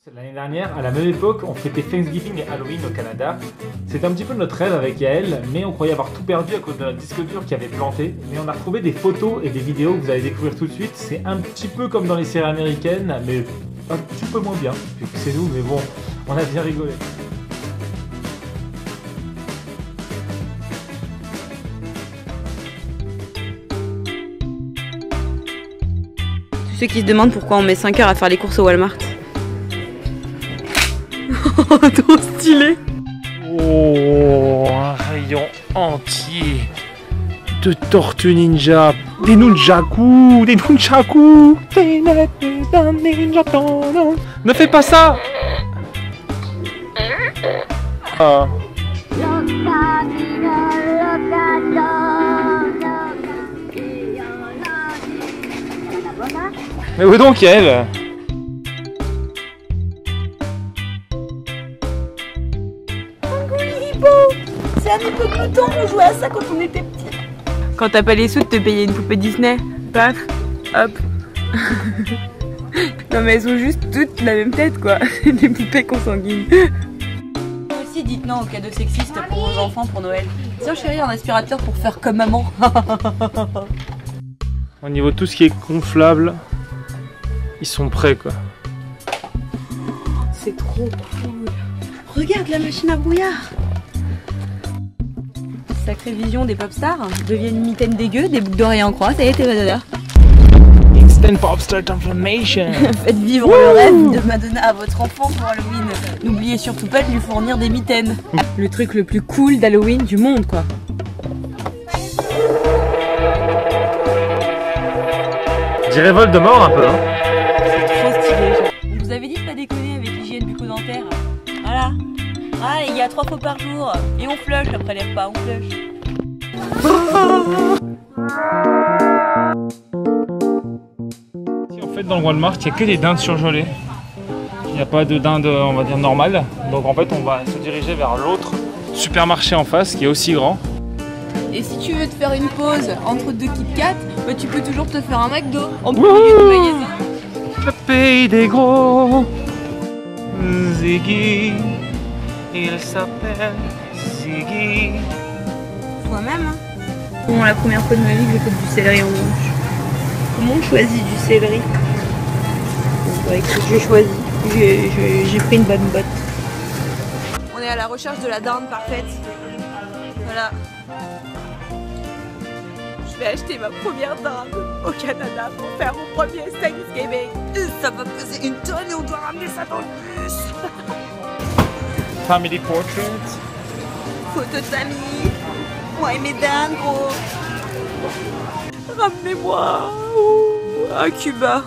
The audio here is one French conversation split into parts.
L'année dernière, à la même époque, on fêtait Thanksgiving et Halloween au Canada. C'était un petit peu notre rêve avec Yael, mais on croyait avoir tout perdu à cause de notre disque dur qui avait planté. Mais on a retrouvé des photos et des vidéos que vous allez découvrir tout de suite. C'est un petit peu comme dans les séries américaines, mais un petit peu moins bien. C'est nous, mais bon, on a bien rigolé. Tous ceux qui se demandent pourquoi on met 5 heures à faire les courses au Walmart. Trop stylé. Oh, un rayon entier de tortues ninja, des nunchaku, des nunchaku. Ne fais pas ça. Ah. Mais où donc Yael? C'est un hippopotame, on jouait à ça quand on était petit. Quand t'as pas les sous de te payer une poupée Disney, paf, hop. Non mais elles ont juste toutes la même tête quoi, c'est des poupées consanguines. Aussi dites non aux cadeaux sexistes pour vos enfants pour Noël. Tiens chérie, un aspirateur pour faire comme maman. Au niveau de tout ce qui est gonflable, ils sont prêts quoi. C'est trop cool. Regarde la machine à brouillard. Sacrée vision des pop stars, deviennent une mitaine dégueu, des boucles d'oreilles en croix, ça y est, t'es Madonna. Instant Popstar Transformation. Faites vivre le rêve de Madonna à votre enfant pour Halloween. N'oubliez surtout pas de lui fournir des mitaines. Le truc le plus cool d'Halloween du monde quoi. Je dirais Voldemort un peu hein. C'est trop stylé. On vous avait dit de pas déconner avec l'hygiène bucco-dentaire. Voilà. Ah les gars, 3 fois par jour. Et on flush après les repas, on flush. En fait dans le Walmart, il n'y a que des dindes surgelées. Il n'y a pas de dinde, on va dire, normale. Donc en fait on va se diriger vers l'autre supermarché en face qui est aussi grand. Et si tu veux te faire une pause entre 2 Kit Kat, bah tu peux toujours te faire un McDo en plus du magasin. Le pays des gros Ziggy, il s'appelle Ziggy. Toi-même hein. Bon, la première fois de ma vie que j'ai fait du céleri en blanche. Comment on choisit du céleri? Bon, bah écoute, j'ai choisi. J'ai pris une bonne botte. On est à la recherche de la dinde parfaite. Voilà. Je vais acheter ma première dinde au Canada pour faire mon premier Thanksgiving. Ça va peser une tonne et on doit ramener ça dans le bus. Family portrait. Photo de famille. Moi et mes dindes, gros. Ramenez-moi à Cuba.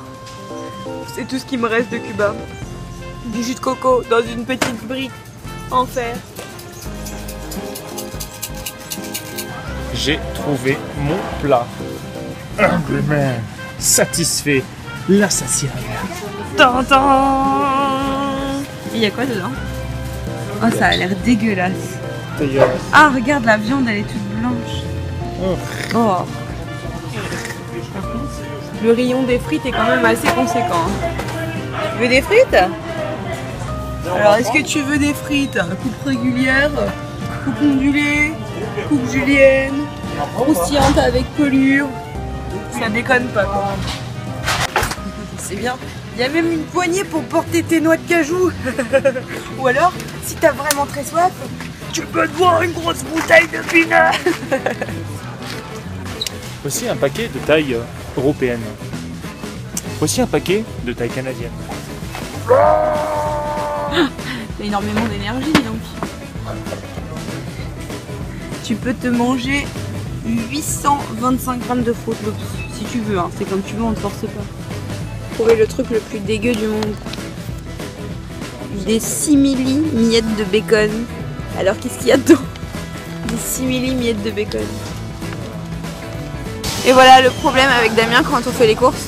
C'est tout ce qui me reste de Cuba. Du jus de coco dans une petite brique en fer. J'ai trouvé mon plat. Humblement satisfait, la satiété. Il y a quoi dedans? Oh, ça a l'air dégueulasse. D'ailleurs. Ah, regarde, la viande, elle est toute blanche. Oh. Le rayon des frites est quand même assez conséquent. Tu veux des frites? Alors, est-ce que tu veux des frites? Coupe régulière, coupe ondulée, coupe julienne, croustillante avec pelure. Ça déconne pas quand même. C'est bien. Il y a même une poignée pour porter tes noix de cajou. Ou alors, si t'as vraiment très soif, tu peux te boire une grosse bouteille de pinot. Aussi un paquet de taille européenne. Aussi un paquet de taille canadienne. T'as énormément d'énergie donc. Tu peux te manger 825 grammes de Fruit Loops si tu veux, hein. C'est comme tu veux, on ne te force pas. Trouver le truc le plus dégueu du monde. Des 6 miettes de bacon. Alors qu'est-ce qu'il y a dedans? Des 6 miettes de bacon. Et voilà le problème avec Damien quand on fait les courses.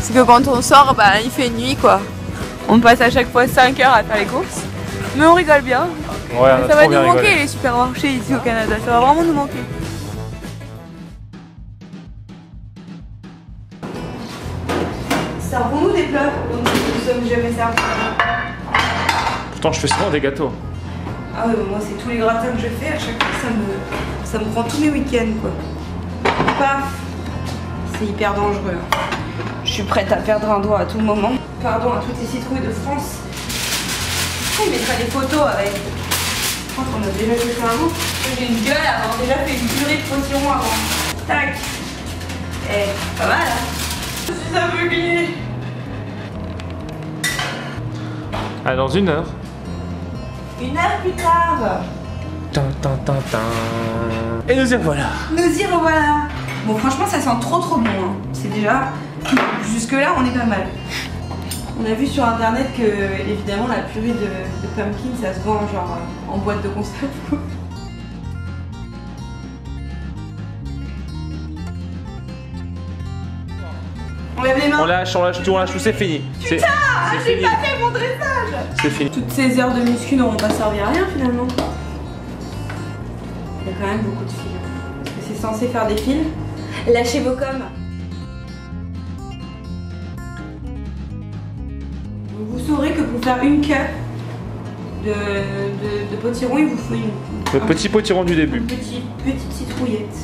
C'est que quand on sort, bah, il fait nuit quoi. On passe à chaque fois 5 heures à faire les courses. Mais on rigole bien. Ouais, ça va nous manquer les supermarchés ici au Canada. Ça va vraiment nous manquer. Servons-nous des plats dont nous ne sommes jamais servis. Pourtant, je fais souvent des gâteaux. Ah ouais, moi c'est tous les gratins que je fais, à chaque fois ça me prend tous mes week-ends quoi. Paf. C'est hyper dangereux. Je suis prête à perdre un doigt à tout moment. Pardon à toutes les citrouilles de France. Pourquoi il mettra des photos avec? Je pense qu'on a déjà fait ça avant. J'ai une gueule à avoir déjà fait une purée de potiron avant. Tac. Eh, pas mal hein. Je suis aveuglée. Ah, dans 1 heure. 1 heure plus tard. Et nous y revoilà. Nous y revoilà. Bon franchement ça sent trop bon hein. C'est déjà... Jusque là on est pas mal. On a vu sur internet que évidemment la purée de pumpkin ça se vend genre en boîte de conserve. On lève les mains. On lâche tout, c'est fini. Putain, j'ai pas fait mon dressage. C'est fini. Toutes ces heures de muscu n'auront pas servi à rien finalement. Il y a quand même beaucoup de fils. Parce que c'est censé faire des fils. Lâchez vos coms. Vous saurez que pour faire une cup de potiron, il vous faut le petit potiron du début. Une petite citrouillette.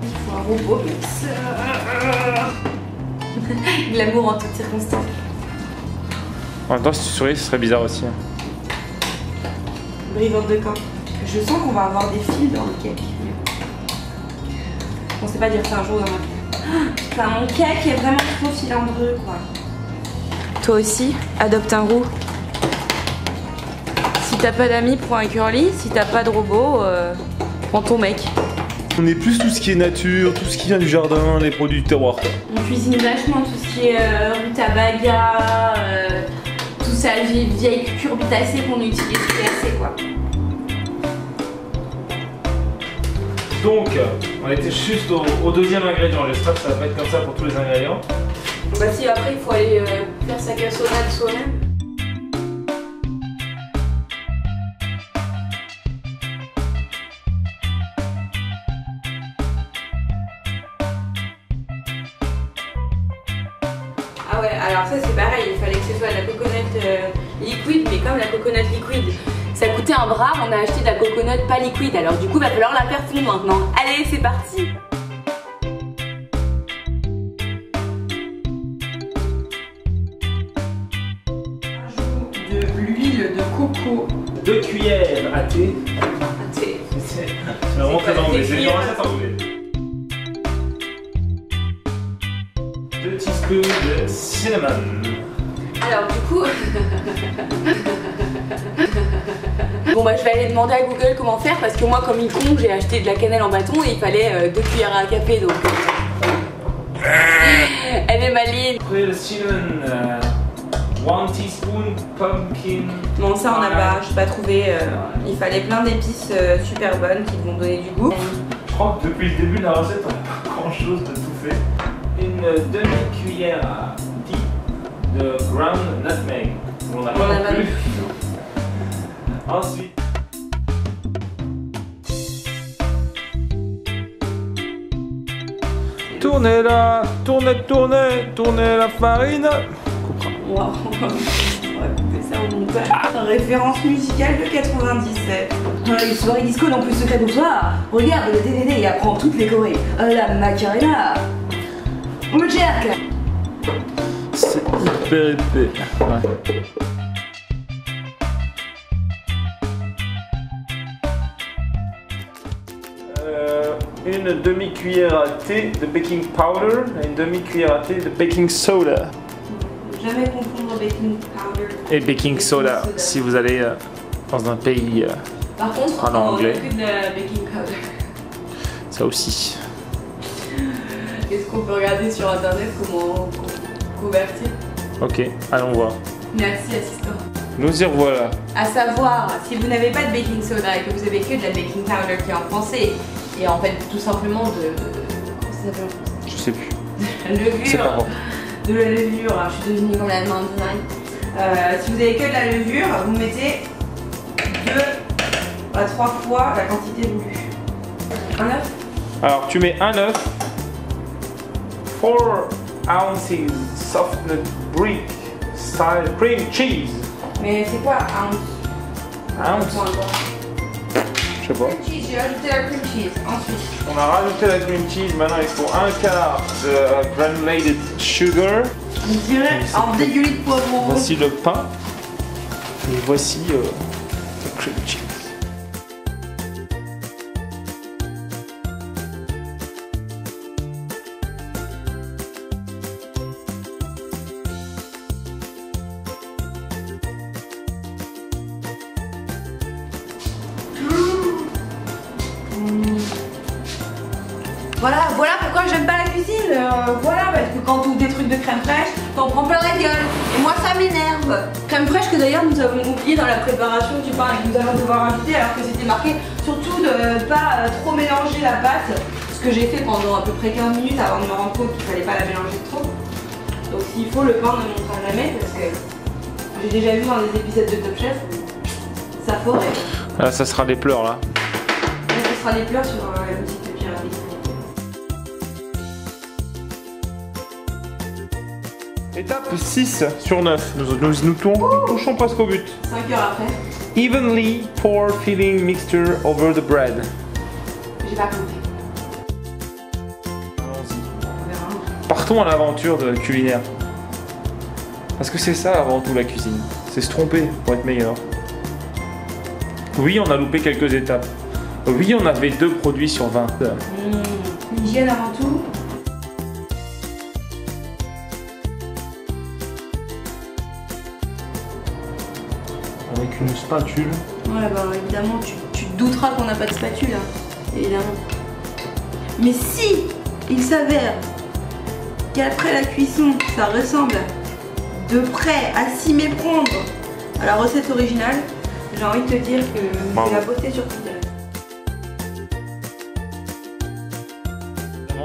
Il faut un robot mixeur. L'amour en toutes circonstances. En même temps, si tu souris, ce serait bizarre aussi. Brivante de camp. Je sens qu'on va avoir des fils dans le cake. On sait pas dire ça un jour dans ma vie. Enfin, mon cake est vraiment trop filandreux quoi. Toi aussi, adopte un roux. Si t'as pas d'amis, prends un curly. Si t'as pas de robot, prends ton mec. On est plus tout ce qui est nature, tout ce qui vient du jardin, les produits du terroir. On cuisine vachement tout ce qui est rutabaga, tout ça, vieille cucurbitacée qu'on utilise plus assez quoi. Donc, on était juste au deuxième ingrédient. J'espère que ça va pas être comme ça pour tous les ingrédients. Bah si, après il faut aller faire sa cassonade soi-même. Ah ouais, alors ça c'est pareil, il fallait que ce soit de la coconut liquide, mais comme la coconut liquide ça coûtait un bras, on a acheté de la coconut pas liquide, alors du coup il va falloir la faire fondre maintenant. Allez, c'est parti! De l'huile de coco. 2 cuillères à thé. À thé. C'est vraiment très anglais, c'est une recette anglais. 2 teaspoons de cinnamon. Alors du coup... Bon bah je vais aller demander à Google comment faire parce que moi comme une con j'ai acheté de la cannelle en bâton et il fallait 2 cuillères à café donc... Elle est maligne. Après le cinnamon, 1 teaspoon pumpkin. Bon ça on n'a pas, je n'ai pas trouvé, il fallait plein d'épices super bonnes qui vont donner du goût. Je crois que depuis le début de la recette on n'a pas grand chose de tout fait. Une demi-cuillère à thé de ground nutmeg. On n'a pas non plus. Ensuite, tournez-la, tournez la farine. Wow. On va couper ça au montage. Référence musicale de 97. Une soirée disco dans Plus Secret Bonsoir. Regarde le DVD et apprends toutes les chorés. La Macarena. Le Jack. C'est hyper épais. Ouais. Une demi-cuillère à thé de baking powder et une demi-cuillère à thé de baking soda. Jamais confondre baking powder Et baking soda si vous allez dans un pays par contre, parlant anglais. On a que de la baking powder. Ça aussi. Est-ce qu'on peut regarder sur internet comment convertir? Ok, allons voir. Merci assistant. Nous y revoilà. À savoir, si vous n'avez pas de baking soda et que vous avez que de la baking powder qui est en français, et en fait tout simplement de... Comment ça s'appelle en français? Je sais plus. Levure. Pas bon. De la levure, je suis devenue comme la main design. Si vous avez que de la levure, vous mettez 2 à 3 fois la quantité voulue. Un œuf. Alors tu mets un œuf, 4 ounces soft nut brick style cream cheese. Mais c'est quoi un ounce? Je sais pas. Cream cheese, j'ai ajouté la cream cheese. Ensuite. On a rajouté la cream cheese, maintenant il faut un quart de granulated sugar. On dirait un dégueulis de poivron. Voici le pain. Et voici le cream cheese. Voilà pourquoi j'aime pas la cuisine. Voilà, parce que quand tu ouvres des trucs de crème fraîche, t'en prends plein la gueule. Et moi, ça m'énerve. Crème fraîche que d'ailleurs nous avons oublié dans la préparation du pain et que nous allons devoir ajouter alors que c'était marqué surtout de pas trop mélanger la pâte. Ce que j'ai fait pendant à peu près 15 minutes avant de me rendre compte qu'il fallait pas la mélanger trop. Donc s'il faut, le pain ne montera jamais parce que j'ai déjà vu dans des épisodes de Top Chef, ça forêt. Là, ça sera des pleurs là. Là, ce sera des pleurs sur la petite pyramide. Étape 6 sur 9. Nous touchons presque au but. 5 heures après. Evenly pour filling mixture over the bread. J'ai pas compris. Allons-y. On verra. Partons à l'aventure de culinaire. Parce que c'est ça avant tout la cuisine. C'est se tromper pour être meilleur. Oui, on a loupé quelques étapes. Oui, on avait 2 produits sur 20. L'hygiène avant tout. Avec une spatule. Ouais, bah évidemment, tu te douteras qu'on n'a pas de spatule, hein, évidemment. Mais si il s'avère qu'après la cuisson, ça ressemble de près à s'y méprendre à la recette originale, j'ai envie de te dire que c'est la beauté sur toute la.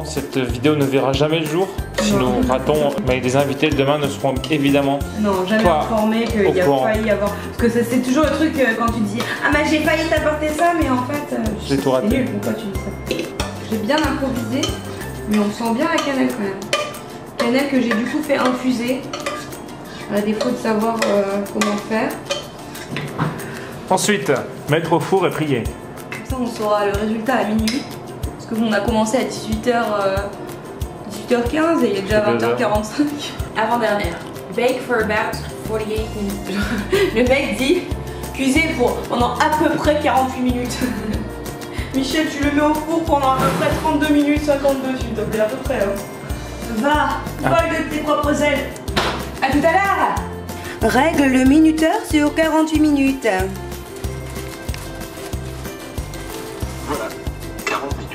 Cette vidéo ne verra jamais le jour. Si nous ratons, mais les invités de demain ne seront évidemment non, jamais pas informés qu'il y a failli avoir. Parce que c'est toujours le truc quand tu dis ah bah j'ai failli t'apporter ça, mais en fait j'ai tout raté. C'est nul, pourquoi tu dis ça? J'ai bien improvisé, mais on sent bien la cannelle quand même. Cannelle que j'ai du coup fait infuser, à défaut de savoir comment faire. Ensuite, mettre au four et prier. Comme ça on saura le résultat à minuit. Parce qu'on a commencé à 18h15 et il est déjà 20h45. Avant-dernière. Bake for about 48 minutes. Le mec dit cuisez pendant à peu près 48 minutes. Michel, tu le mets au four pendant à peu près 32 minutes 52, s'il te plaît, à peu près. Hein. Va, vole de tes propres ailes. À tout à l'heure. Règle le minuteur sur 48 minutes. Voilà, 40 minutes.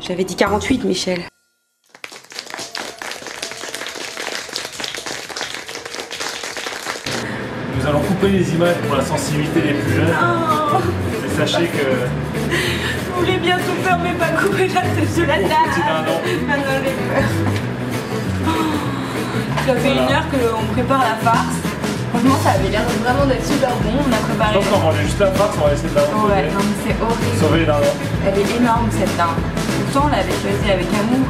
J'avais dit 48, Michel. Nous allons couper les images pour la sensibilité des plus jeunes. Oh. Et sachez que... Je voulais bien tout faire, mais pas couper la tête de la table. Maintenant, j'ai peur. Ça fait Voilà. 1 heure qu'on prépare la farce. Franchement, ça avait l'air vraiment d'être super bon. On a Je préparé. pense qu'on rangeait juste la farce, on va essayer de la Ouais, sauver. non, mais c'est horrible. Sauver les dindons. Elle est énorme cette dinde. Pourtant, on l'avait choisie avec amour.